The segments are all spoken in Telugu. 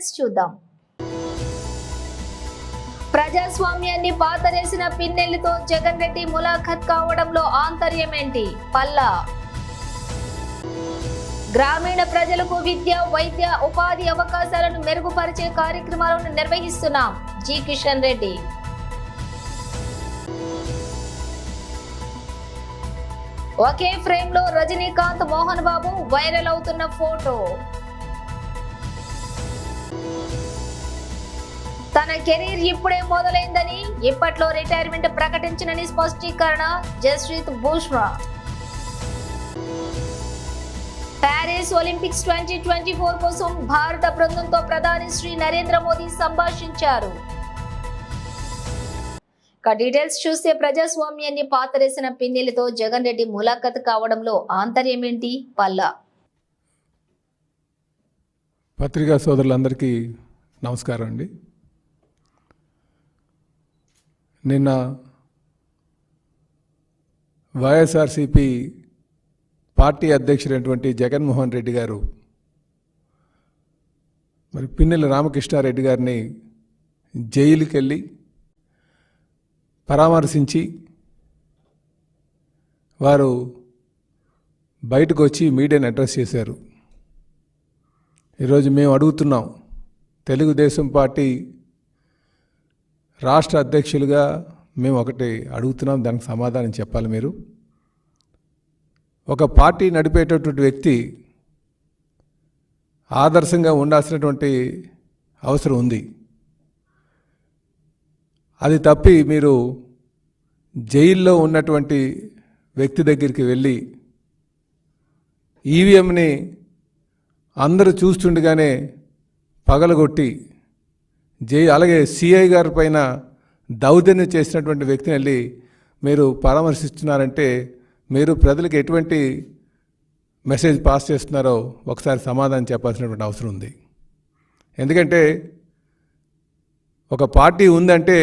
డీటెయిల్స్ చూద్దాం. ప్రజాస్వామ్యాన్ని పాతరేసిన పిన్నెల్లితో జగన్ రెడ్డి ములాఖత్ కావడంలో ఆంతర్యం ఏంటి? పల్లా. గ్రామీణ ప్రజలకు విద్య, వైద్య, ఉపాధి అవకాశాలను మెరుగుపరిచే కార్యక్రమాలను నిర్వహిస్తున్నాం. జి కిషన్ రెడ్డి. ఒకే ఫ్రేమ్ లో రజనీకాంత్, మోహన్ బాబు వైరల్ అవుతున్న ఫోటో. తన కెరీర్ ఇప్పుడే మొదలైందని, ఇప్పట్లో రిటైర్మెంట్ ప్రకటించినని స్పష్టీకరణ జస్ప్రీత్ బుమ్రా. ప్యారిస్ ఒలింపిక్స్ 2024 కోసం భారత బృందంతో ప్రధాని శ్రీ నరేంద్ర మోదీ సంభాషించారు. డీటెయిల్స్ చూస్తే ప్రజాస్వామ్యాన్ని పాతరేసిన పిన్నెలతో జగన్ రెడ్డి ములాఖత్ కావడంలో ఆంతర్యం ఏంటి? పల్లా. పత్రికా సోదరులందరికీ నమస్కారం అండి. నిన్న వైఎస్ఆర్సిపి పార్టీ అధ్యక్షుడైనటువంటి జగన్మోహన్ రెడ్డి గారు మరి పిన్నెల రామకృష్ణారెడ్డి గారిని జైలుకి వెళ్ళి పరామర్శించి వారు బయటకు వచ్చి మీడియాని అడ్రస్ చేశారు. ఈరోజు మేము అడుగుతున్నాం, తెలుగుదేశం పార్టీ రాష్ట్ర అధ్యక్షులుగా మేము ఒకటి అడుగుతున్నాం, దానికి సమాధానం చెప్పాలి. మీరు ఒక పార్టీ నడిపేటటువంటి వ్యక్తి ఆదర్శంగా ఉండాల్సినటువంటి అవసరం ఉంది. అది తప్పి మీరు జైల్లో ఉన్నటువంటి వ్యక్తి దగ్గరికి వెళ్ళి ఈవీఎంని అందరూ చూస్తుండగానే పగలగొట్టి అలాగే సిఐ గారి పైన దౌర్జన్యం చేసినటువంటి వ్యక్తిని వెళ్ళి మీరు పరామర్శిస్తున్నారంటే మీరు ప్రజలకు ఎటువంటి మెసేజ్ పాస్ చేస్తున్నారో ఒకసారి సమాధానం చెప్పాల్సినటువంటి అవసరం ఉంది. ఎందుకంటే ఒక పార్టీ ఉందంటే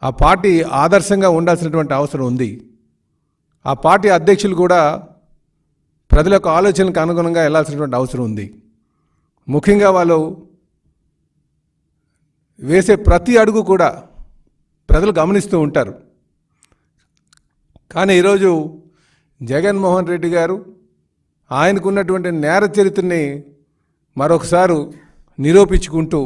ఆ పార్టీ ఆదర్శంగా ఉండాల్సినటువంటి అవసరం ఉంది. ఆ పార్టీ అధ్యక్షులు కూడా ప్రజల యొక్క ఆలోచనలకు అనుగుణంగా వెళ్ళాల్సినటువంటి అవసరం ఉంది. ముఖ్యంగా వాళ్ళు వేసే ప్రతి అడుగు కూడా ప్రజలు గమనిస్తూ ఉంటారు. కానీ ఈరోజు జగన్మోహన్ రెడ్డి గారు ఆయనకున్నటువంటి నేర చరిత్రని మరొకసారి నిరూపించుకుంటూ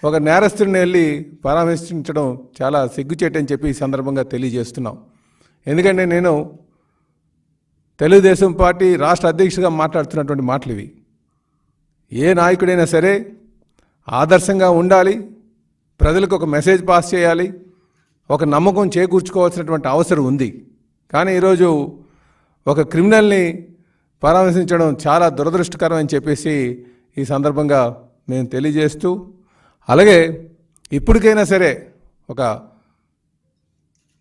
ఒక నేరస్తుడిని వెళ్ళి పరామర్శించడం చాలా సిగ్గుచేటని చెప్పి ఈ సందర్భంగా తెలియజేస్తున్నాం. ఎందుకంటే నేను తెలుగుదేశం పార్టీ రాష్ట్ర అధ్యక్షుడిగా మాట్లాడుతున్నటువంటి మాటలు ఇవి. ఏ నాయకుడైనా సరే ఆదర్శంగా ఉండాలి, ప్రజలకు ఒక మెసేజ్ పాస్ చేయాలి, ఒక నమ్మకం చేకూర్చుకోవాల్సినటువంటి అవసరం ఉంది. కానీ ఈరోజు ఒక క్రిమినల్ని పరామర్శించడం చాలా దురదృష్టకరం అని చెప్పేసి ఈ సందర్భంగా నేను తెలియజేస్తూ, అలాగే ఇప్పటికైనా సరే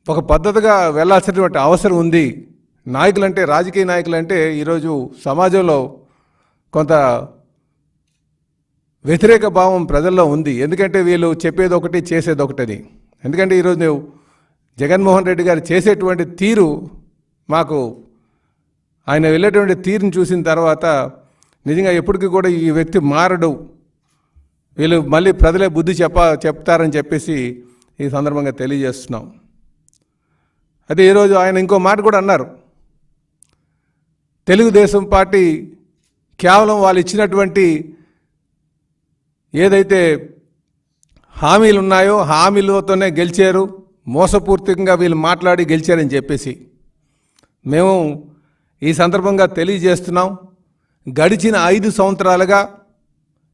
ఒక పద్ధతిగా వెళ్ళాల్సినటువంటి అవసరం ఉంది. నాయకులంటే, రాజకీయ నాయకులంటే ఈరోజు సమాజంలో కొంత వ్యతిరేక భావం ప్రజల్లో ఉంది. ఎందుకంటే వీళ్ళు చెప్పేది ఒకటి, చేసేది ఒకటని. ఎందుకంటే ఈరోజు నువ్వు జగన్మోహన్ రెడ్డి గారు చేసేటువంటి తీరు, మాకు ఆయన వెళ్ళేటువంటి తీరుని చూసిన తర్వాత నిజంగా ఎప్పటికీ కూడా ఈ వ్యక్తి మారడు, వీళ్ళు మళ్ళీ ప్రజలే బుద్ధి చెప్తారని చెప్పేసి ఈ సందర్భంగా తెలియజేస్తున్నాం. అదే ఈరోజు ఆయన ఇంకో మాట కూడా అన్నారు, తెలుగుదేశం పార్టీ కేవలం వాళ్ళు ఇచ్చినటువంటి ఏదైతే హామీలు ఉన్నాయో హామీలతోనే గెలిచారు, మోసపూర్తికంగా వీళ్ళు మాట్లాడి గెలిచారని చెప్పేసి మేము ఈ సందర్భంగా తెలియజేస్తున్నాం. గడిచిన 5 సంవత్సరాలుగా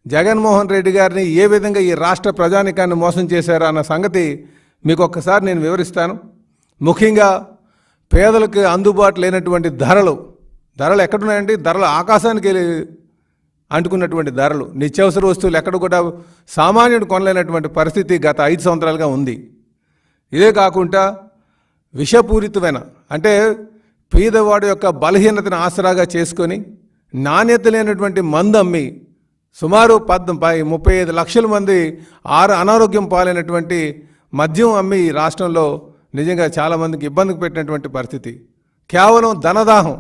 జగన్మోహన్ రెడ్డి గారిని ఏ విధంగా ఈ రాష్ట్ర ప్రజానికాన్ని మోసం చేశారో అన్న సంగతి మీకు ఒక్కసారి నేను వివరిస్తాను. ముఖ్యంగా పేదలకు అందుబాటు లేనటువంటి ధరలు ఎక్కడున్నాయండి? ధరలు ఆకాశానికి అంటుకున్నటువంటి ధరలు, నిత్యావసర వస్తువులు ఎక్కడ కూడా సామాన్యుడు కొనలేనటువంటి పరిస్థితి గత 5 సంవత్సరాలుగా ఉంది. ఇదే కాకుండా విషపూరితమైన, అంటే పేదవాడు యొక్క బలహీనతను ఆసరాగా చేసుకొని నాణ్యత లేనటువంటి మందు అమ్మి సుమారు 35 లక్షల మంది అనారోగ్యం పాలైనటువంటి మద్యం అమ్మి రాష్ట్రంలో నిజంగా చాలామందికి ఇబ్బందికి పెట్టినటువంటి పరిస్థితి. కేవలం ధనదాహం,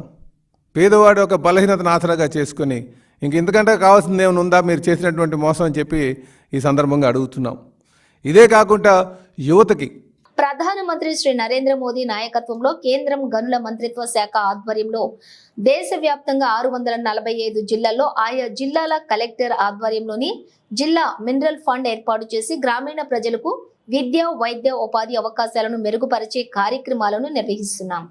పేదవాడు యొక్క బలహీనతను ఆసరాగా చేసుకొని ఇంతకంటే కావాల్సింది ఏమైనా ఉందా మీరు చేసినటువంటి మోసం అని చెప్పి ఈ సందర్భంగా అడుగుతున్నాం. ఇదే కాకుండా యువతకి ప్రధానమంత్రి శ్రీ నరేంద్ర మోదీ నాయకత్వంలో కేంద్రం గనుల మంత్రిత్వ శాఖ ఆధ్వర్యంలో దేశవ్యాప్తంగా 645 జిల్లాల్లో ఆయా జిల్లాల కలెక్టర్ ఆధ్వర్యంలోని జిల్లా మినరల్ ఫండ్ ఏర్పాటు చేసి గ్రామీణ ప్రజలకు విద్య, వైద్య, ఉపాధి అవకాశాలను మెరుగుపరిచే కార్యక్రమాలను నిర్వహిస్తున్నాం.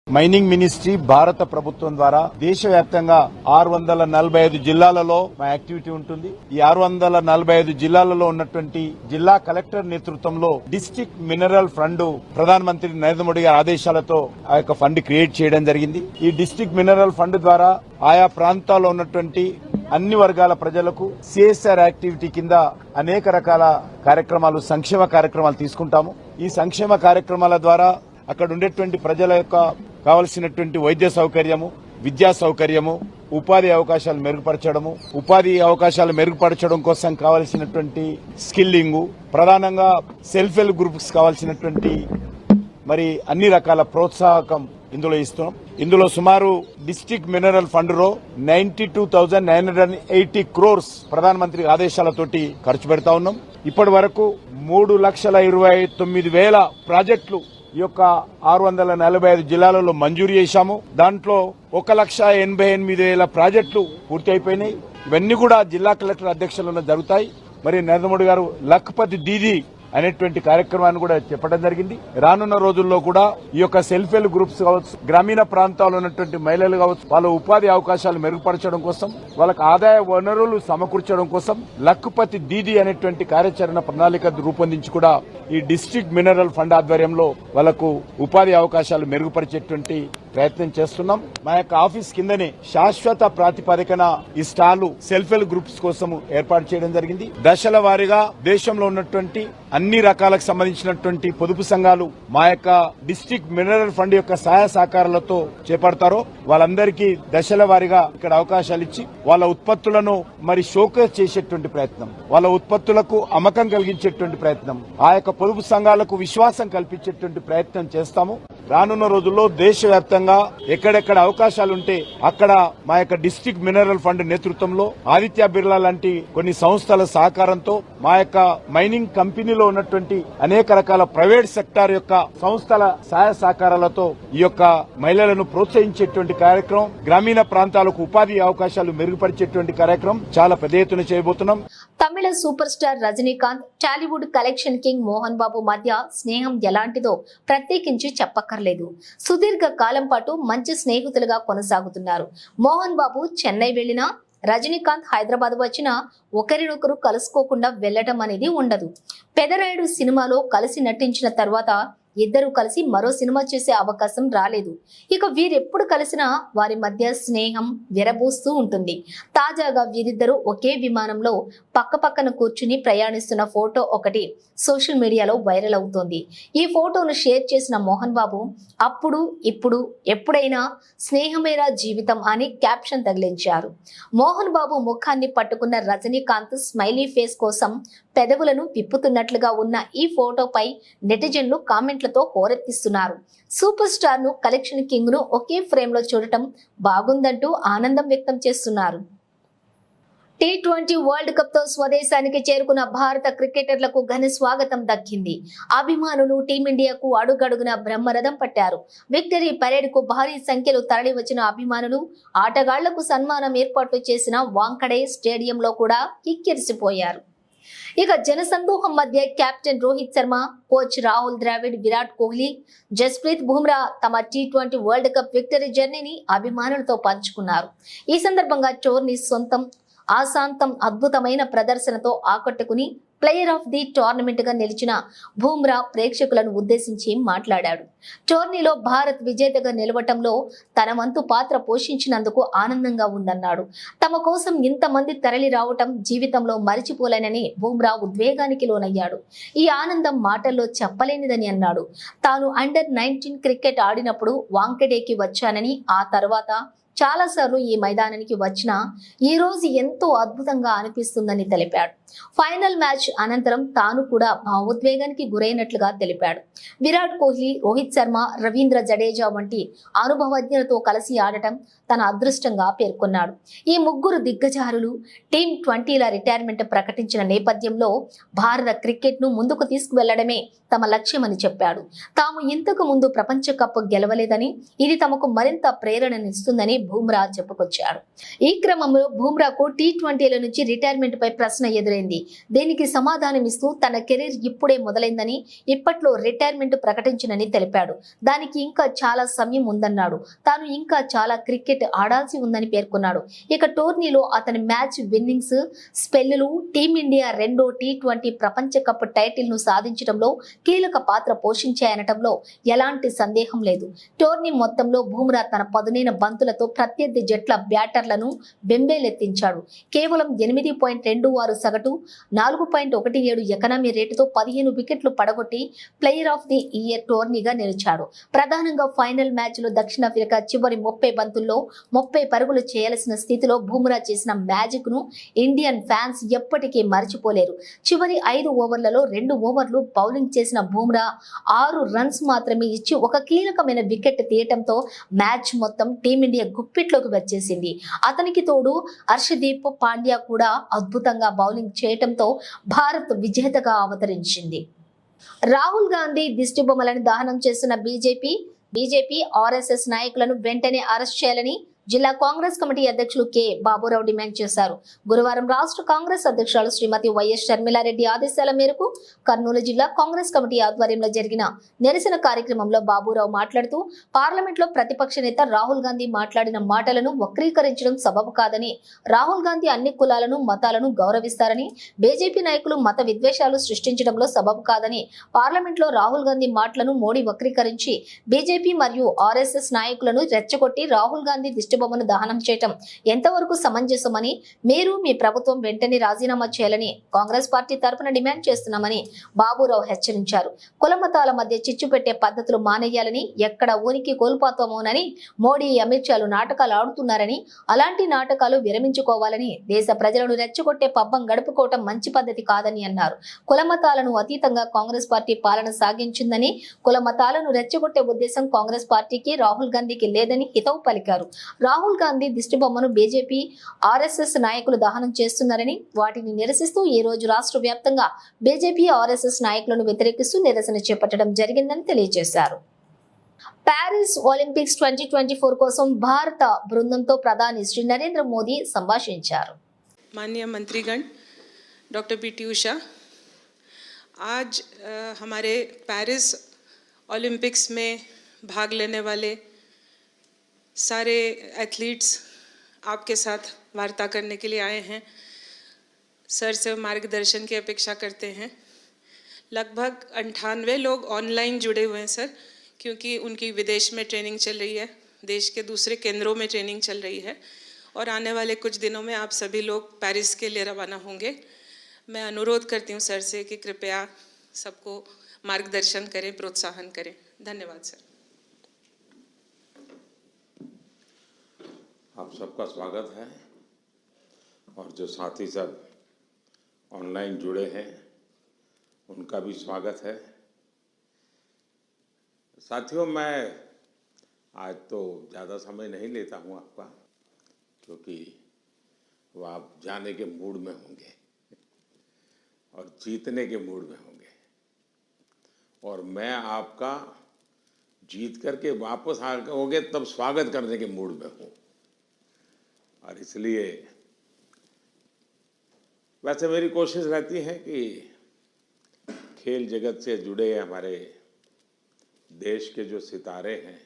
మైనింగ్ మినిస్ట్రీ భారత ప్రభుత్వం ద్వారా దేశవ్యాప్తంగా 645 జిల్లాలలో మా యాక్టివిటీ ఉంటుంది. ఈ 645 జిల్లాలలో ఉన్నటువంటి జిల్లా కలెక్టర్ నేతృత్వంలో డిస్ట్రిక్ట్ మినరల్ ఫండ్ ప్రధానమంత్రి నరేంద్ర మోడీ గారి ఆదేశాలతో ఆ యొక్క ఫండ్ క్రియేట్ చేయడం జరిగింది. ఈ డిస్ట్రిక్ట్ మినరల్ ఫండ్ ద్వారా ఆయా ప్రాంతాల్లో ఉన్నటువంటి అన్ని వర్గాల ప్రజలకు సిఎస్ఆర్ యాక్టివిటీ కింద అనేక రకాల కార్యక్రమాలు, సంక్షేమ కార్యక్రమాలు తీసుకుంటాము. ఈ సంక్షేమ కార్యక్రమాల ద్వారా అక్కడ ఉండేటువంటి ప్రజల యొక్క కావలసినటువంటి వైద్య సౌకర్యము, విద్యా సౌకర్యము, ఉపాధి అవకాశాలు మెరుగుపరచడము, ఉపాధి అవకాశాలు మెరుగుపరచడం కోసం కావలసినటువంటి స్కిల్లింగ్, ప్రధానంగా సెల్ఫ్ హెల్ప్ గ్రూప్స్ కావాల్సినటువంటి మరి అన్ని రకాల ప్రోత్సాహకం ఇందులో ఇస్తున్నాం. ఇందులో సుమారు డిస్ట్రిక్ట్ మినరల్ ఫండ్ లో 92,980 crores ప్రధానమంత్రి ఆదేశాలతోటి ఖర్చు పెడతా ఉన్నాం. ఇప్పటి వరకు 3,29,000 ప్రాజెక్టులు ఈ యొక్క 645 జిల్లాలలో మంజూరు చేశాము. దాంట్లో 1,88,000 ప్రాజెక్టులు పూర్తి అయిపోయినాయి. ఇవన్నీ కూడా జిల్లా కలెక్టర్ అధ్యక్షతన జరుగుతాయి. మరి నరేంద్ర మోడీ గారు లఖపతి దీదీ అనేటువంటి కార్యక్రమాన్ని కూడా చెప్పడం జరిగింది. రానున్న రోజుల్లో కూడా ఈ యొక్క సెల్ఫ్ హెల్ప్ గ్రూప్స్ కావచ్చు, గ్రామీణ ప్రాంతాల్లో ఉన్నటువంటి మహిళలు కావచ్చు, వాళ్ళ ఉపాధి అవకాశాలు మెరుగుపరచడం కోసం, వాళ్ళకి ఆదాయ వనరులు సమకూర్చడం కోసం లఖపతి దీదీ అనేటువంటి కార్యాచరణ ప్రణాళిక రూపొందించి కూడా ఈ డిస్ట్రిక్ట్ మినరల్ ఫండ్ ఆధ్వర్యంలో వాళ్ళకు ఉపాధి అవకాశాలు మెరుగుపరిచేటువంటి ప్రయత్నం చేస్తున్నాం. మా యొక్క ఆఫీస్ కిందనే శాశ్వత ప్రాతిపదికన ఈ స్టాలు సెల్ఫ్ హెల్ప్ గ్రూప్స్ కోసం ఏర్పాటు చేయడం జరిగింది. దశల వారీగా దేశంలో ఉన్నటువంటి అన్ని రకాలకు సంబంధించినటువంటి పొదుపు సంఘాలు మా యొక్క డిస్ట్రిక్ట్ మినరల్ ఫండ్ యొక్క సహాయ సహకారాలతో చేపడతారో వాళ్ళందరికీ దశల వారీగా ఇక్కడ అవకాశాలు ఇచ్చి వాళ్ళ ఉత్పత్తులను మరి షోకేస్ చేసేటువంటి ప్రయత్నం, వాళ్ళ ఉత్పత్తులకు అమ్మకం కలిగించేటువంటి ప్రయత్నం, ఆ యొక్క పొదుపు సంఘాలకు విశ్వాసం కల్పించేటువంటి ప్రయత్నం చేస్తాము. రానున్న రోజుల్లో దేశవ్యాప్తంగా ఎక్కడెక్కడ అవకాశాలుంటే అక్కడ మా యొక్క డిస్ట్రిక్ట్ మినరల్ ఫండ్ నేతృత్వంలో ఆదిత్య బిర్లా లాంటి కొన్ని సంస్థల సహకారంతో మా యొక్క మైనింగ్ కంపెనీలో ఉన్నటువంటి అనేక రకాల ప్రైవేట్ సెక్టార్ యొక్క సంస్థల సహాయ సహకారాలతో ఈ యొక్క మహిళలను ప్రోత్సహించేటువంటి కార్యక్రమం, గ్రామీణ ప్రాంతాలకు ఉపాధి అవకాశాలు మెరుగుపరిచేటువంటి కార్యక్రమం చాలా పెద్ద ఎత్తున చేయబోతున్నాం. Tamil super star Rajinikanth, Tollywood collection king Mohan Babu మధ్య స్నేహం ఎలాంటిదో ప్రత్యేకించి చెప్పక్కర్లేదు. సుదీర్ఘ కాలం పాటు మంచి స్నేహితులుగా కొనసాగుతున్నారు. మోహన్ బాబు చెన్నై వెళ్లినా, రజనీకాంత్ హైదరాబాద్ వచ్చినా ఒకరినొకరు కలుసుకోకుండా వెళ్లడం అనేది ఉండదు. పెదరాయుడు సినిమాలో కలిసి నటించిన తర్వాత ఇద్దరు కలిసి మరో సినిమా చేసే అవకాశం రాలేదు. ఇక వీరెప్పుడు కలిసినా వారి మధ్య స్నేహం విరబూస్తూ ఉంటుంది. తాజాగా వీరిద్దరూ ఒకే విమానంలో పక్కపక్కన కూర్చుని ప్రయాణిస్తున్న ఫోటో ఒకటి సోషల్ మీడియాలో వైరల్ అవుతోంది. ఈ ఫోటోను షేర్ చేసిన మోహన్ బాబు అప్పుడు ఇప్పుడు ఎప్పుడైనా స్నేహమేరా జీవితం అని క్యాప్షన్ తగిలించారు. మోహన్ బాబు ముఖాన్ని పట్టుకున్న రజనీకాంత్ స్మైలీ ఫేస్ కోసం పెదవులను విప్పుతున్నట్లుగా ఉన్న ఈ ఫోటోపై నెటిజన్లు కామెంట్లతో హోరెత్తిస్తున్నారు. సూపర్ స్టార్ ను, కలెక్షన్ కింగ్ ను ఒకే ఫ్రేమ్ లో చూడటం బాగుందంటూ ఆనందం వ్యక్తం చేస్తున్నారు. T20 వరల్డ్ కప్ తో స్వదేశానికి చేరుకున్న భారత క్రికెటర్లకు ఘన స్వాగతం దక్కింది. అభిమానులు టీమిండియాకు అడుగడుగున బ్రహ్మరథం పట్టారు. విక్టరీ పరేడ్ కు భారీ సంఖ్యలో తరలి వచ్చిన అభిమానులు ఆటగాళ్లకు సన్మానం ఏర్పాట్లు చేసిన వాంఖడే స్టేడియంలో కూడా కిక్కిరిసిపోయారు. ఇక జనసందోహం మధ్య కెప్టెన్ రోహిత్ శర్మ, కోచ్ రాహుల్ ద్రావిడ్, విరాట్ కోహ్లీ, జస్ప్రీత్ బుమ్రా తమ T20 వరల్డ్ కప్ విక్టరీ జర్నీని అభిమానులతో పంచుకున్నారు. ఈ సందర్భంగా టోర్నీ సొంతం ఆశాంతం అద్భుతమైన ప్రదర్శనతో ఆకట్టుకుని ప్లేయర్ ఆఫ్ ది టోర్నమెంట్ గా నిలిచిన బుమ్రా ప్రేక్షకులను ఉద్దేశించి మాట్లాడాడు. టోర్నీలో భారత్ విజేతగా నిలవటంలో తన వంతు పాత్ర పోషించినందుకు ఆనందంగా ఉందన్నాడు. తమ కోసం ఇంతమంది తరలి రావటం జీవితంలో మరిచిపోలేనని బుమ్రా ఉద్వేగానికి లోనయ్యాడు. ఈ ఆనందం మాటల్లో చెప్పలేనిదని అన్నాడు. తాను అండర్-19 క్రికెట్ ఆడినప్పుడు వాంఖడేకి వచ్చానని, ఆ తర్వాత చాలాసార్లు ఈ మైదానానికి వచ్చినా ఈ రోజు ఎంతో అద్భుతంగా అనిపిస్తుందని తెలిపాడు. ఫైనల్ మ్యాచ్ అనంతరం తాను కూడా భావోద్వేగానికి గురైనట్లుగా తెలిపాడు. విరాట్ కోహ్లీ, రోహిత్ శర్మ, రవీంద్ర జడేజా వంటి అనుభవజ్ఞులతో కలిసి ఆడటం తన అదృష్టంగా పేర్కొన్నాడు. ఈ ముగ్గురు దిగ్గజారులు టీ20ల రిటైర్మెంట్ ప్రకటించిన నేపథ్యంలో భారత క్రికెట్ ను ముందుకు తీసుకువెళ్లడమే తమ లక్ష్యమని చెప్పాడు. తాము ఇంతకు ముందు ప్రపంచ కప్ గెలవలేదని, ఇది తమకు మరింత ప్రేరణనిస్తుందని బుమ్రా చెప్పుకొచ్చాడు. ఈ క్రమంలో బుమ్రాకు టీ20ల నుంచి రిటైర్మెంట్ పై ప్రశ్న ఎదురైంది. దీనికి సమాధానమిస్తూ తన కెరీర్ ఇప్పుడే మొదలైందని, ఇప్పట్లో రిటైర్మెంట్ ప్రకటించినని తెలిపాడు. దానికి ఇంకా చాలా సమయం ఉందన్నాడు. తాను ఇంకా చాలా క్రికెట్ ఆడాల్సి ఉందని పేర్కొన్నాడు. ఇక టోర్నీలో అతని మ్యాచ్ విన్నింగ్స్, స్పెల్లులు టీమిండియా రెండో టీ20 ప్రపంచ కప్ టైటిల్ ను సాధించడంలో కీలక పాత్ర పోషించాయనటంలో ఎలాంటి సందేహం లేదు. టోర్నీ మొత్తంలో బుమ్రా తన పదునైన బంతులతో ప్రత్యర్థి జట్ల బ్యాటర్లను బెంబేలెత్తించాడు. కేవలం 8.26 సగటు, 4.17 ఎకనామీ రేటుతో 15 వికెట్లు పడగొట్టి ప్లేయర్ ఆఫ్ ది ఇయర్ టోర్నీగా నిలిచాడు. ప్రధానంగా ఫైనల్ మ్యాచ్ లో దక్షిణాఫ్రికా చివరి 30 బంతుల్లో 30 పరుగులు చేయాల్సిన స్థితిలో బుమ్రా చేసిన మ్యాజిక్ ను ఇండియన్ ఫ్యాన్స్ ఎప్పటికీ మర్చిపోలేరు. చివరి 5 ఓవర్లలో 2 ఓవర్లు బౌలింగ్ చేసిన బుమ్రా 6 రన్స్ మాత్రమే ఇచ్చి ఒక కీలకమైన వికెట్ తీయటంతో మ్యాచ్ మొత్తం టీమిండియా గుప్పిట్లోకి వచ్చేసింది. అతనికి తోడు హర్షదీప్ పాండ్యా కూడా అద్భుతంగా బౌలింగ్ చేయటంతో భారత్ విజేతగా అవతరించింది. రాహుల్ గాంధీ దిష్టిబొమ్మలను దహనం చేస్తున్న బీజేపీ ఆర్ఎస్ఎస్ నాయకులను వెంటనే అరెస్ట్ చేయాలని జిల్లా కాంగ్రెస్ కమిటీ అధ్యక్షులు కె బాబురావు డిమాండ్ చేశారు. గురువారం రాష్ట్ర కాంగ్రెస్ అధ్యక్షురాలు శ్రీమతి వైఎస్ షర్మిలారెడ్డి ఆదేశాల మేరకు కర్నూలు జిల్లా కాంగ్రెస్ కమిటీ ఆధ్వర్యంలో జరిగిన నిరసన కార్యక్రమంలో బాబురావు మాట్లాడుతూ, పార్లమెంట్ లో ప్రతిపక్ష నేత రాహుల్ గాంధీ మాట్లాడిన మాటలను వక్రీకరించడం సబబు కాదని, రాహుల్ గాంధీ అన్ని కులాలను, మతాలను గౌరవిస్తారని, బీజేపీ నాయకులు మత విద్వేషాలు సృష్టించడంలో సబబు కాదని, పార్లమెంట్ లో రాహుల్ గాంధీ మాటలను మోడీ వక్రీకరించి బీజేపీ మరియు ఆర్ఎస్ఎస్ నాయకులను రెచ్చగొట్టి రాహుల్ గాంధీ దిష్టిబొమ్మను దహనం చేయటం ఎంతవరకు సమంజసమని, మీరు మీ ప్రభుత్వం వెంటనే రాజీనామా చేయాలని కాంగ్రెస్ పార్టీ తరపున డిమాండ్ చేస్తున్నామని బాబురావు హెచ్చరించారు. కుల మతాల మధ్య చిచ్చు పెట్టే పద్ధతులు మానేయాలని, ఎక్కడ ఉనికి కోల్పోతామోనని మోడీ, అమిత్ షాలు నాటకాలు ఆడుతున్నారని, అలాంటి నాటకాలు విరమించుకోవాలని, దేశ ప్రజలను రెచ్చగొట్టే పబ్బం గడుపుకోవటం మంచి పద్ధతి కాదని అన్నారు. కుల మతాలను అతీతంగా కాంగ్రెస్ పార్టీ పాలన సాగించిందని, కుల మతాలను రెచ్చగొట్టే ఉద్దేశం కాంగ్రెస్ పార్టీకి, రాహుల్ గాంధీకి లేదని హితవు పలికారు. రాహుల్ గాంధీ దిష్టిబొమ్మను బీజేపీ, ఆర్ఎస్ఎస్ నాయకులు దహనం చేస్తున్నారని, వాటిని నిరసిస్తూ ఈ రోజు రాష్ట్ర వ్యాప్తంగా బీజేపీ, ఆర్ఎస్ఎస్ నాయకులను వ్యతిరేకిస్తూ నిరసన చేపట్టడం జరిగిందని తెలియజేశారు. ప్యారిస్ ఒలింపిక్స్ 2024 కోసం భారత బృందంతో ప్రధాని శ్రీ నరేంద్ర మోదీ సంభాషించారు. माननीय मंत्रीगण, डॉक्टर पी टी उषा, आज हमारे पेरिस ओलंपिक्स में भाग लेने वाले सारे एथलीट्स आपके साथ वार्ता करने के लिए आए हैं. सर से मार्गदर्शन की अपेक्षा करते हैं. लगभग 98 लोग ऑनलाइन जुड़े हुए हैं सर, क्योंकि उनकी विदेश में ट्रेनिंग चल रही है, देश के दूसरे केंद्रों में ट्रेनिंग चल रही है और आने वाले कुछ दिनों में आप सभी लोग पेरिस के लिए रवाना होंगे. मैं अनुरोध करती हूँ सर से कि कृपया सबको मार्गदर्शन करें, प्रोत्साहन करें. धन्यवाद सर. आप सबका स्वागत है और जो साथी सब ऑनलाइन जुड़े हैं उनका भी स्वागत है. साथियों, मैं आज तो ज़्यादा समय नहीं लेता हूँ आपका, क्योंकि वो आप जाने के मूड में होंगे और जीतने के मूड में होंगे और मैं आपका जीत करके वापस आओगे तब स्वागत करने के मूड में हूँ. और इसलिए वैसे मेरी कोशिश रहती है कि खेल जगत से जुड़े हमारे देश के जो सितारे हैं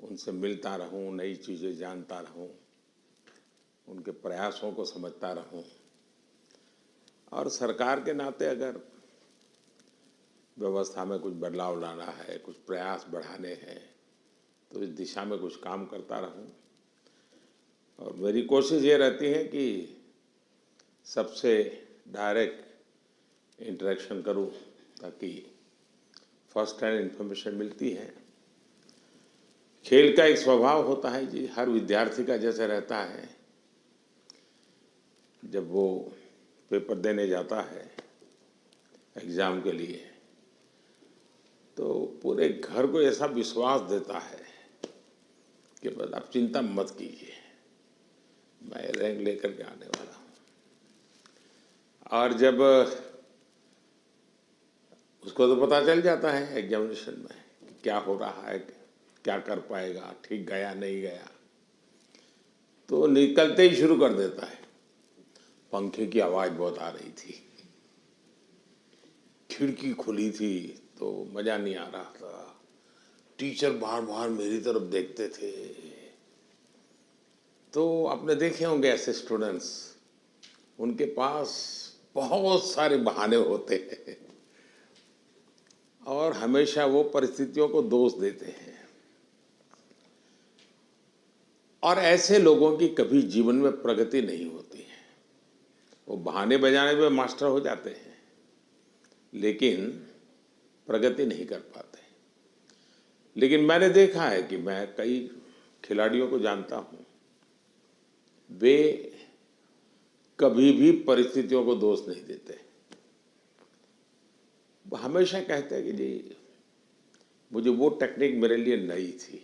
उनसे मिलता रहूं, नई चीज़ें जानता रहूं, उनके प्रयासों को समझता रहूं और सरकार के नाते अगर व्यवस्था में कुछ बदलाव लाना है, कुछ प्रयास बढ़ाने हैं, तो इस दिशा में कुछ काम करता रहूं. और मेरी कोशिश ये रहती है कि सबसे डायरेक्ट इंटरेक्शन करूं, ताकि फर्स्ट हैंड इन्फॉर्मेशन मिलती है. खेल का एक स्वभाव होता है जी, हर विद्यार्थी का जैसे रहता है, जब वो पेपर देने जाता है एग्ज़ाम के लिए, तो पूरे घर को ऐसा विश्वास देता है कि बस आप चिंता मत कीजिए, मैं रैंक लेकर के आने वाला हूँ। और जब उसको तो पता चल जाता है एग्जामिनेशन में कि क्या हो रहा है, क्या कर पाएगा, ठीक गया नहीं गया, तो निकलते ही शुरू कर देता है। पंखे की आवाज़ बहुत आ रही थी, खिड़की खुली थी तो मज़ा नहीं आ रहा था, टीचर बार बार मेरी तरफ देखते थे। तो आपने देखे होंगे ऐसे स्टूडेंट्स, उनके पास बहुत सारे बहाने होते हैं और हमेशा वो परिस्थितियों को दोष देते हैं। और ऐसे लोगों की कभी जीवन में प्रगति नहीं होती है। वो बहाने बजाने में मास्टर हो जाते हैं लेकिन प्रगति नहीं कर पाते। लेकिन मैंने देखा है कि मैं कई खिलाड़ियों को जानता हूँ, वे कभी भी परिस्थितियों को दोष नहीं देते। वो हमेशा कहते हैं कि जी मुझे वो टेक्निक मेरे लिए नई थी,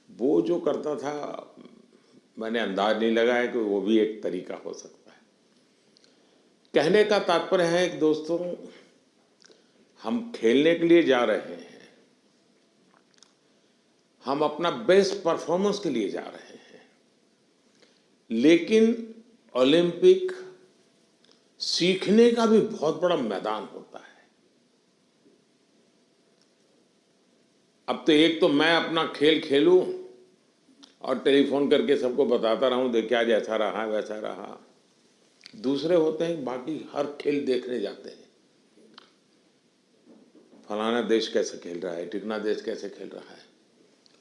वो जो करता था मैंने अंदाज नहीं लगाया कि वो भी एक तरीका हो सकता है। कहने का तात्पर्य है कि दोस्तों, हम खेलने के लिए जा रहे हैं, हम अपना बेस्ट परफॉर्मेंस के लिए जा रहे हैं, लेकिन ओलंपिक सीखने का भी बहुत बड़ा मैदान होता है। अब तो एक तो मैं अपना खेल खेलूं और टेलीफोन करके सबको बताता रहूं, देखिए आज ऐसा रहा वैसा रहा। दूसरे होते हैं बाकी हर खेल देखने जाते हैं, फलाना देश कैसे खेल रहा है, टिकना देश कैसे खेल रहा है,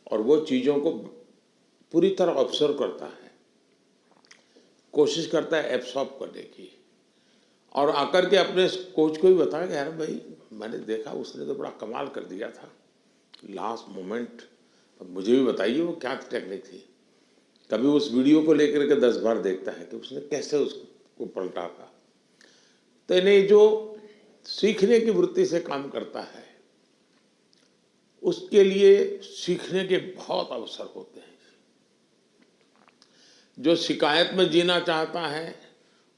और वो चीज़ों को पूरी तरह ऑब्जर्व करता है, कोशिश करता है एब्सॉर्ब करने की, और आकर के अपने कोच को भी बताया कि यार भाई मैंने देखा उसने तो बड़ा कमाल कर दिया था लास्ट मोमेंट, अब मुझे भी बताइए वो क्या टेक्निक थी। कभी उस वीडियो को लेकर के 10 बार देखता है कि उसने कैसे उसको पलटा था। तो इन्हें जो सीखने की वृत्ति से काम करता है उसके लिए सीखने के बहुत अवसर होते हैं। जो शिकायत में जीना चाहता है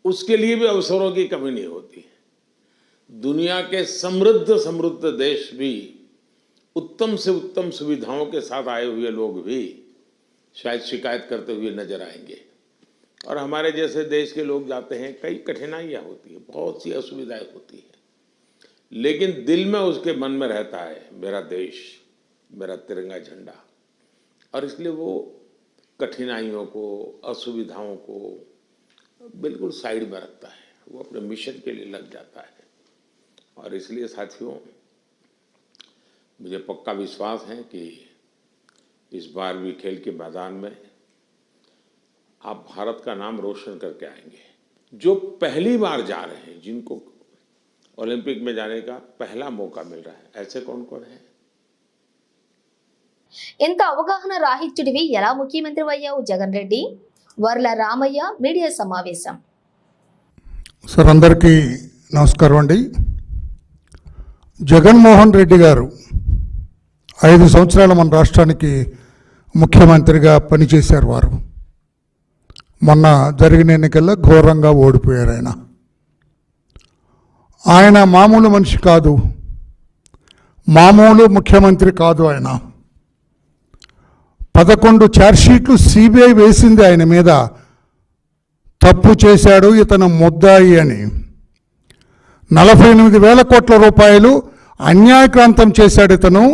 उसके लिए भी अवसरों की कमी नहीं होती है। दुनिया के समृद्ध देश भी उत्तम से उत्तम सुविधाओं के साथ आए हुए लोग भी शायद शिकायत करते हुए नजर आएंगे, और हमारे जैसे देश के लोग जाते हैं, कई कठिनाइयाँ होती है, बहुत सी असुविधाएं होती हैं, लेकिन दिल में उसके मन में रहता है मेरा देश, मेरा तिरंगा झंडा, और इसलिए वो कठिनाइयों को, असुविधाओं को बिल्कुल साइड में रखता है, वो अपने मिशन के लिए लग जाता है। और इसलिए साथियों, मुझे पक्का विश्वास है कि इस बार भी खेल के मैदान में आप भारत का नाम रोशन करके आएंगे। जो पहली बार जा रहे हैं, जिनको ओलंपिक में जाने का पहला मौका मिल रहा है, ऐसे कौन कौन है? ఇంత అవగాహన రాహిత్యుడివి ఎలా ముఖ్యమంత్రి అయ్యావు జగన్ రెడ్డి? వర్ల రామయ్య మీడియా సమావేశం. సార్ అందరికీ నమస్కారం అండి. జగన్మోహన్ రెడ్డి గారు 5 సంవత్సరాలు మన రాష్ట్రానికి ముఖ్యమంత్రిగా పనిచేశారు. వారు మొన్న జరిగిన ఎన్నికల్లో ఘోరంగా ఓడిపోయారు. ఆయన మామూలు మనిషి కాదు, మామూలు ముఖ్యమంత్రి కాదు. ఆయన 11 ఛార్జ్షీట్లు సిబిఐ వేసింది ఆయన మీద, తప్పు చేశాడు ఇతను ముద్దాయి అని. 48,000 కోట్ల రూపాయలు అన్యాయక్రాంతం చేశాడు ఇతను.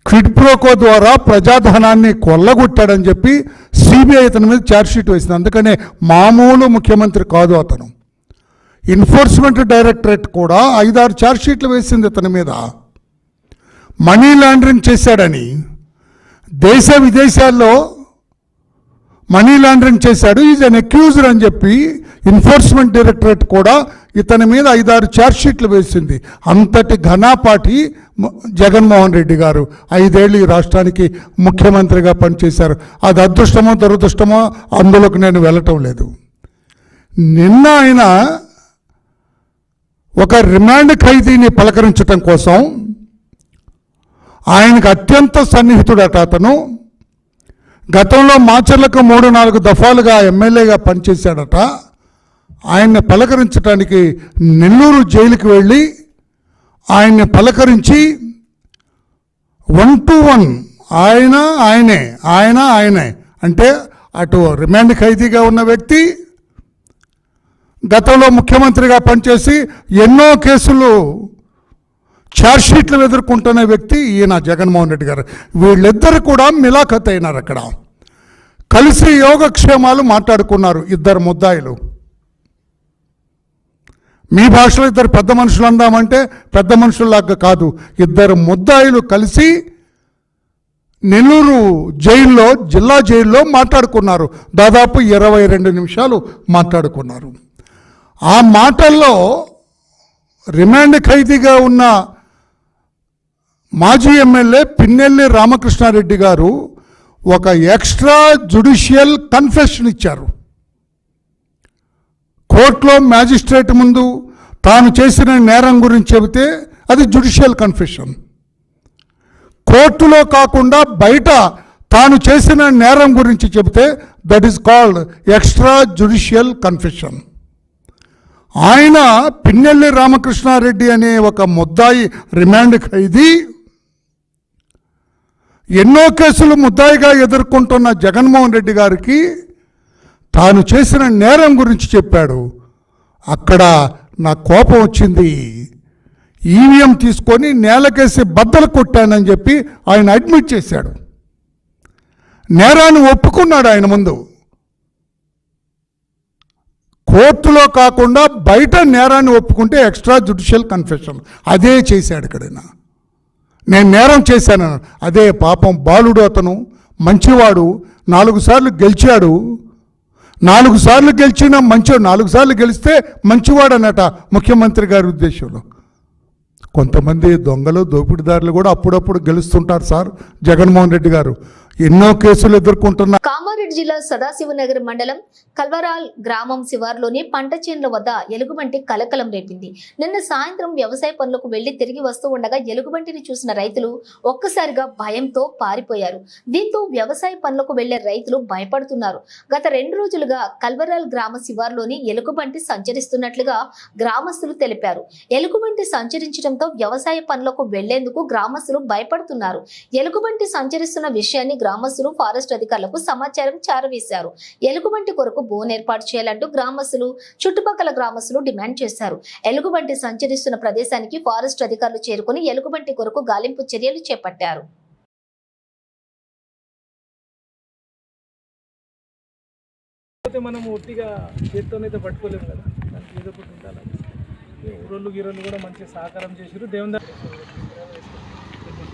క్విడ్ ప్రోకో ద్వారా ప్రజాధనాన్ని కొల్లగొట్టాడని చెప్పి సిబిఐ ఇతని మీద ఛార్జ్షీట్ వేసింది. అందుకనే మామూలు ముఖ్యమంత్రి కాదు అతను. ఎన్ఫోర్స్మెంట్ డైరెక్టరేట్ కూడా 5-6 ఛార్జ్షీట్లు వేసింది ఇతని మీద. మనీ లాండరింగ్ చేశాడని, దేశ విదేశాల్లో మనీ లాండరింగ్ చేశాడు, ఈజ్ అన్ అక్యూజ్డ్ అని చెప్పి ఎన్ఫోర్స్మెంట్ డైరెక్టరేట్ కూడా ఇతని మీద 5-6 ఛార్జ్షీట్లు వేసింది. అంతటి ఘనాపాటి జగన్మోహన్ రెడ్డి గారు 5 ఏళ్ళు ఈ రాష్ట్రానికి ముఖ్యమంత్రిగా పనిచేశారు. అది అదృష్టమో దురదృష్టమో అందులోకి నేను వెళ్ళటం లేదు. నిన్న ఆయన ఒక రిమాండ్ ఖైదీని పలకరించటం కోసం, ఆయనకు అత్యంత సన్నిహితుడట అతను, గతంలో మాచర్లకు 3-4 దఫాలుగా ఎమ్మెల్యేగా పనిచేశాడట. ఆయన్ని పలకరించడానికి నెల్లూరు జైలుకి వెళ్ళి ఆయన్ని పలకరించి 1-to-1 ఆయనే అంటే అటు రిమాండ్ ఖైదీగా ఉన్న వ్యక్తి, గతంలో ముఖ్యమంత్రిగా పనిచేసి ఎన్నో కేసులు ఛార్జ్షీట్లు ఎదుర్కొంటున్న వ్యక్తి ఈయన జగన్మోహన్ రెడ్డి గారు. వీళ్ళిద్దరు కూడా మిలాఖత్ అయినారు. అక్కడ కలిసి యోగక్షేమాలు మాట్లాడుకున్నారు ఇద్దరు ముద్దాయిలు. మీ భాషలో ఇద్దరు పెద్ద మనుషులు అందామంటే పెద్ద మనుషుల్లాగా కాదు, ఇద్దరు ముద్దాయిలు కలిసి నెల్లూరు జైల్లో, జిల్లా జైల్లో మాట్లాడుకున్నారు. దాదాపు 22 నిమిషాలు మాట్లాడుకున్నారు. ఆ మాటల్లో రిమాండ్ ఖైదీగా ఉన్న మాజీ ఎమ్మెల్యే పిన్నెల్లి రామకృష్ణారెడ్డి గారు ఒక ఎక్స్ట్రా జ్యుడిషియల్ కన్ఫెషన్ ఇచ్చారు. కోర్టులో మ్యాజిస్ట్రేట్ ముందు తాను చేసిన నేరం గురించి చెబితే అది జ్యుడిషియల్ కన్ఫెషన్. కోర్టులో కాకుండా బయట తాను చేసిన నేరం గురించి చెబితే that is called extra judicial confession. ఆయన పిన్నెల్లి రామకృష్ణారెడ్డి అనే ఒక ముద్దాయి రిమాండ్ ఖైదీ ఎన్నో కేసులు ముద్దాయిగా ఎదుర్కొంటున్న జగన్మోహన్ రెడ్డి గారికి తాను చేసిన నేరం గురించి చెప్పాడు. అక్కడ నా కోపం వచ్చింది, ఈవీఎం తీసుకొని నేలకేసి బద్దలు కొట్టానని చెప్పి ఆయన అడ్మిట్ చేశాడు. నేరాన్ని ఒప్పుకున్నాడు ఆయన ముందు. కోర్టులో కాకుండా బయట నేరాన్ని ఒప్పుకుంటే ఎక్స్ట్రా జ్యుడిషియల్ కన్ఫెషన్. అదే చేశాడు ఇక్కడ. నేను నేరం చేశాను, అదే పాపం బాలుడు, అతను మంచివాడు, 4 సార్లు గెలిచాడు. 4 సార్లు గెలిచిన మంచివాడు, 4 సార్లు గెలిస్తే మంచివాడు అన్నట ముఖ్యమంత్రి గారి ఉద్దేశంలో. కొంతమంది దొంగలు, దోపిడీదారులు కూడా అప్పుడప్పుడు గెలుస్తుంటారు సార్. జగన్మోహన్ రెడ్డి గారు ఎన్నో కేసులు ఎదుర్కొంటున్నారు. కామారెడ్డి జిల్లా సదాశివనగర్ మండలం కల్వరాల్ గ్రామం శివార్లోని పంట చేనుల వద్ద ఎలుగుబంటి కలకలం రేపింది. నిన్న సాయంత్రం వ్యవసాయ పనులకు వెళ్లి తిరిగి వస్తూ ఉండగా ఎలుగుబంటిని చూసిన రైతులు ఒక్కసారిగా భయంతో పారిపోయారు. దీంతో వ్యవసాయ పనులకు వెళ్లే రైతులు భయపడుతున్నారు. గత 2 రోజులుగా కల్వరాల్ గ్రామ శివార్లోని ఎలుగుబంటి సంచరిస్తున్నట్లుగా గ్రామస్తులు తెలిపారు. ఎలుగుబంటి సంచరించడంతో వ్యవసాయ పనులకు వెళ్లేందుకు గ్రామస్తులు భయపడుతున్నారు. ఎలుగుబంటి సంచరిస్తున్న విషయాన్ని గ్రామస్తులు ఫారెస్ట్ అధికారులకు సమాచారం చేరవేశారు. ఎలుగుబంటి కొరకు బోన్ ఏర్పాటు చేయాలంటూ గ్రామస్తులు, చుట్టుపక్కల గ్రామస్తులు డిమాండ్ చేశారు. ఎలుగుబంటి సంచరిస్తున్న ప్రదేశానికి ఫారెస్ట్ అధికారులు చేరుకుని ఎలుగుబంటి కొరకు గాలింపు చర్యలు చేపట్టారు. మనం ఒట్టిగా చేత్తోనైతే పట్టుకోలేము కదా, దానికి ఏదో ఒకటి ఉండాలి. ఊరోళ్ళు గిరోళ్ళు కూడా మంచిగా సహకారం చేసారు. దేవుని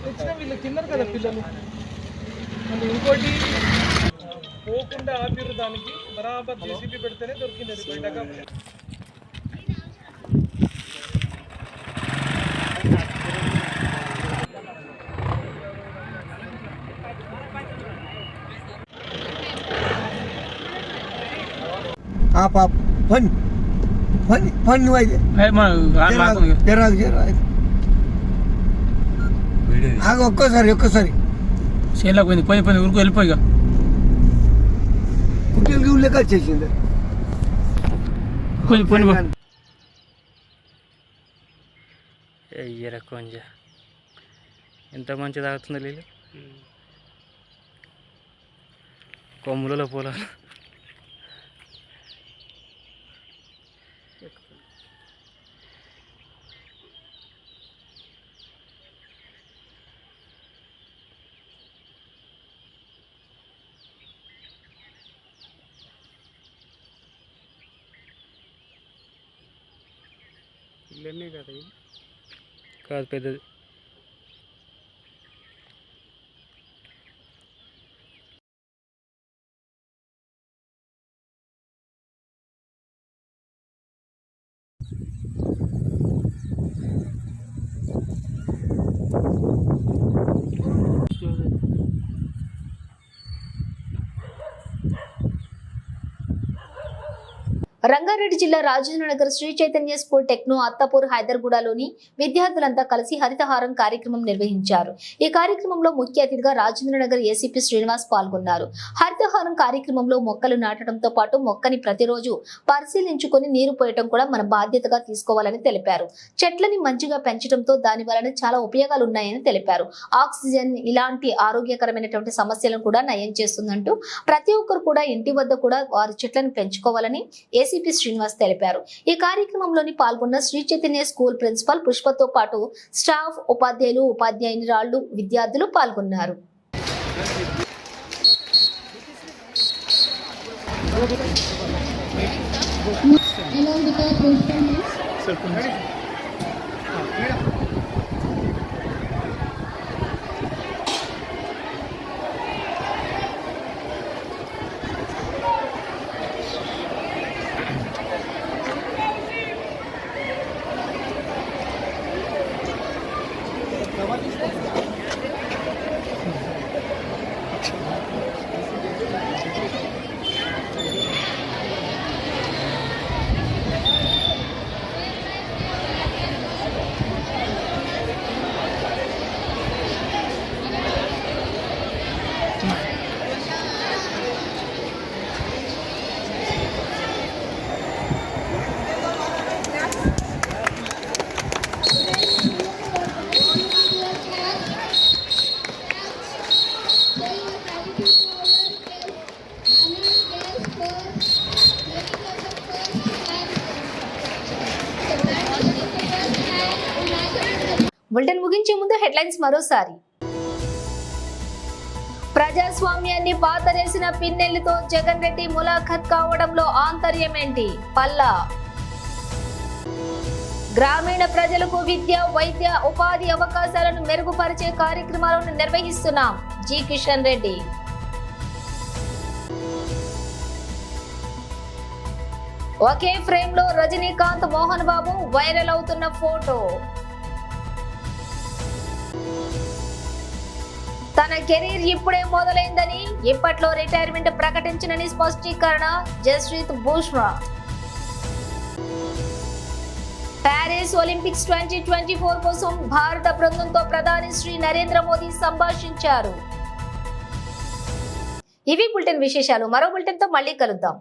వచ్చిన వీళ్ళు తిన్నారు కదా పిల్లలు. మళ్ళీ ఇంకోటి పోకుండా ఆపిరు, దానికి బరాబర్ జేసీబీ పెడితేనే దొరికింది. అది బయటగా ఒక్కసారి చేనులోకి పోయింది ఊరికి వెళ్ళిపోయి కుట్టిలకి ఊళ్ళకి వచ్చేసింది. అయ్యరా కొంచె ఎంత మంచి తాగుతుంది నీళ్ళు, కొమ్ములలో పొలాలు. ఇల్లన్నీ కదా, కాదు పెద్దది. రంగారెడ్డి జిల్లా రాజేంద్రనగర్ శ్రీ చైతన్య స్కూల్ టెక్నో అత్తాపూర్ హైదర్గూడలోని విద్యార్థులంతా కలిసి హరితహారం కార్యక్రమం నిర్వహించారు. ఈ కార్యక్రమంలో ముఖ్య అతిథిగా రాజేంద్రనగర్ ఏసీపీ శ్రీనివాస్ పాల్గొన్నారు. హరితహారం కార్యక్రమంలో మొక్కలు నాటడంతో పాటు మొక్కని ప్రతిరోజు పరిశీలించుకొని నీరు పోయటం కూడా మన బాధ్యతగా తీసుకోవాలని తెలిపారు. చెట్లని మంచిగా పెంచడంతో దాని వలన చాలా ఉపయోగాలు ఉన్నాయని తెలిపారు. ఆక్సిజన్ ఇలాంటి ఆరోగ్యకరమైనటువంటి సమస్యలను కూడా నయం చేస్తుందంటూ ప్రతి ఒక్కరు కూడా ఇంటి వద్ద కూడా వారి చెట్లను పెంచుకోవాలని ఏసీపీ శ్రీనివాస్ తెలిపారు. ఈ కార్యక్రమంలోని పాల్గొన్న శ్రీ చైతన్య స్కూల్ ప్రిన్సిపల్ పుష్పతో పాటు స్టాఫ్, ఉపాధ్యాయులు, ఉపాధ్యాయురాళ్లు, విద్యార్థులు పాల్గొన్నారు. బులెటిన్ ముగించే ముందు హెడ్లైన్స్ మరోసారి. ప్రజాస్వామ్యాన్ని పాతరేసిన పిన్నెల్లితో జగన్ రెడ్డి ములాఖత్ కావడంలో ఆంతర్యం ఏంటి? పల్లా. గ్రామీణ ప్రజలకు విద్య, వైద్య, ఉపాధి అవకాశాలను మెరుగుపరిచే కార్యక్రమాలను నిర్వహిస్తున్నాం. జి కిషన్ రెడ్డి. ఒకే ఫ్రేమ్ లో రజనీకాంత్, మోహన్ బాబు వైరల్ అవుతున్న ఫోటో. తన కెరీర్ ఇప్పుడే మొదలైందని, ఇప్పట్లో రిటైర్మెంట్ ప్రకటించనని స్పష్టీకరణ జస్ప్రీత్ బుమ్రా. ప్యారిస్ ఒలింపిక్స్ 2024 కోసం భారత బృందంతో ప్రధాని శ్రీ నరేంద్ర మోదీ సంభాషించారు. ఇవి బులెటిన్ విశేషాలు. మరో బులెటిన్ తో మళ్ళీ కలుద్దాం.